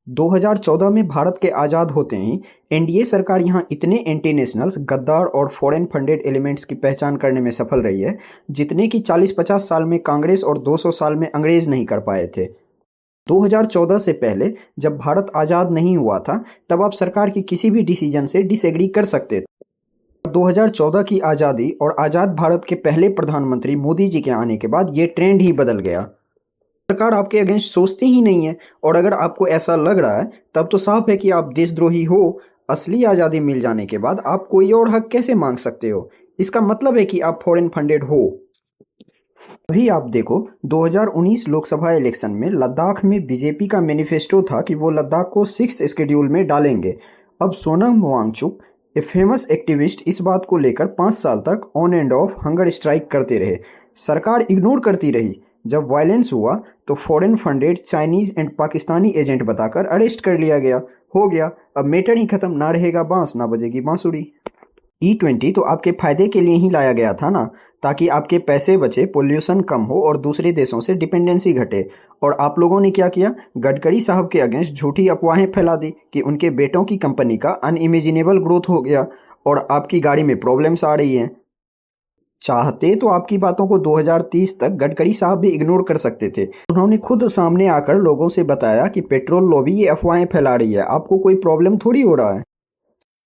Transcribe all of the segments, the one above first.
2014 में भारत के आज़ाद होते ही एनडीए सरकार यहाँ इतने एंटी नेशनल्स, गद्दार और फॉरेन फंडेड एलिमेंट्स की पहचान करने में सफल रही है, जितने कि 40-50 साल में कांग्रेस और 200 साल में अंग्रेज नहीं कर पाए थे। 2014 से पहले जब भारत आज़ाद नहीं हुआ था, तब आप सरकार की किसी भी डिसीजन से डिसएग्री कर सकते थे। 2014 की आज़ादी और आज़ाद भारत के पहले प्रधानमंत्री मोदी जी के आने के बाद ये ट्रेंड ही बदल गया। सरकार आपके अगेंस्ट सोचती ही नहीं है, और अगर आपको ऐसा लग रहा है तब तो साफ है कि आप देशद्रोही हो। असली आज़ादी मिल जाने के बाद आप कोई और हक कैसे मांग सकते हो? इसका मतलब है कि आप फॉरेन फंडेड हो। अभी आप देखो, 2019 लोकसभा इलेक्शन में लद्दाख में बीजेपी का मैनिफेस्टो था कि वो लद्दाख को 6th शेड्यूल में डालेंगे। अब Sonam Wangchuk, a famous activist, इस बात को लेकर 5 साल तक on and off hunger strike करते रहे। सरकार इग्नोर करती रही। जब वायलेंस हुआ तो foreign funded Chinese and Pakistani agent बताकर अरेस्ट कर लिया गया। हो गया, अब मैटर ही खत्म। ना रहेगा बांस, ना बजेगी बांसुरी। E20 तो आपके फायदे के लिए ही लाया गया था ना, ताकि आपके पैसे बचे, पोल्यूशन कम हो और दूसरे देशों से डिपेंडेंसी घटे। और आप लोगों ने क्या किया? गडकरी साहब के अगेंस्ट झूठी अफवाहें फैला दी कि उनके बेटों की कंपनी का अनइमेजिनेबल ग्रोथ हो गया और आपकी गाड़ी में प्रॉब्लम्स आ रही हैं। चाहते तो आपकी बातों को 2030 तक गडकरी साहब भी इग्नोर कर सकते थे। उन्होंने खुद सामने आकर लोगों से बताया कि पेट्रोल लॉबी ये अफवाहें फैला रही है, आपको कोई प्रॉब्लम थोड़ी हो रहा है।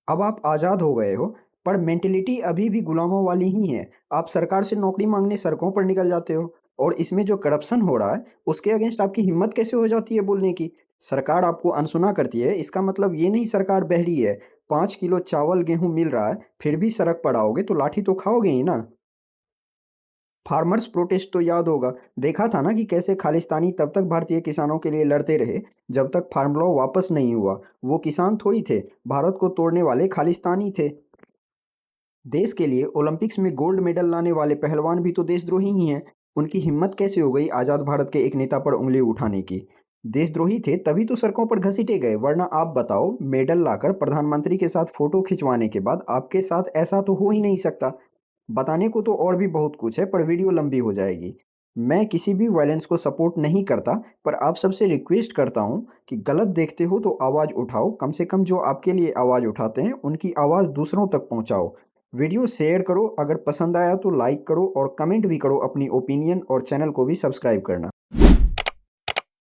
अब आप आज़ाद हो गए हो, पर मेंटेलिटी अभी भी गुलामों वाली ही है। आप सरकार से नौकरी मांगने सड़कों पर निकल जाते हो, और इसमें जो करप्शन हो रहा है उसके अगेंस्ट आपकी हिम्मत कैसे हो जाती है बोलने की? सरकार आपको अनसुना करती है, इसका मतलब ये नहीं सरकार बहरी है। 5 किलो चावल गेहूं मिल रहा है, फिर भी सड़क पर आओगे तो लाठी तो खाओगे ही ना। फार्मर्स प्रोटेस्ट तो याद होगा, देखा था ना कि कैसे खालिस्तानी तब तक भारतीय किसानों के लिए लड़ते रहे जब तक फार्म लॉ वापस नहीं हुआ। वो किसान थोड़ी थे, भारत को तोड़ने वाले खालिस्तानी थे। देश के लिए ओलंपिक्स में गोल्ड मेडल लाने वाले पहलवान भी तो देशद्रोही ही हैं। उनकी हिम्मत कैसे हो गई आज़ाद भारत के एक नेता पर उंगली उठाने की? देशद्रोही थे तभी तो सड़कों पर घसीटे गए, वरना आप बताओ, मेडल लाकर प्रधानमंत्री के साथ फोटो खिंचवाने के बाद आपके साथ ऐसा तो हो ही नहीं सकता। बताने को तो और भी बहुत कुछ है, पर वीडियो लंबी हो जाएगी। मैं किसी भी वायलेंस को सपोर्ट नहीं करता, पर आप सबसे रिक्वेस्ट करता हूँ कि गलत देखते हो तो आवाज़ उठाओ। कम से कम जो आपके लिए आवाज़ उठाते हैं उनकी आवाज़ दूसरों तक पहुँचाओ। वीडियो शेयर करो, अगर पसंद आया तो लाइक करो और कमेंट भी करो अपनी ओपिनियन, और चैनल को भी सब्सक्राइब करना।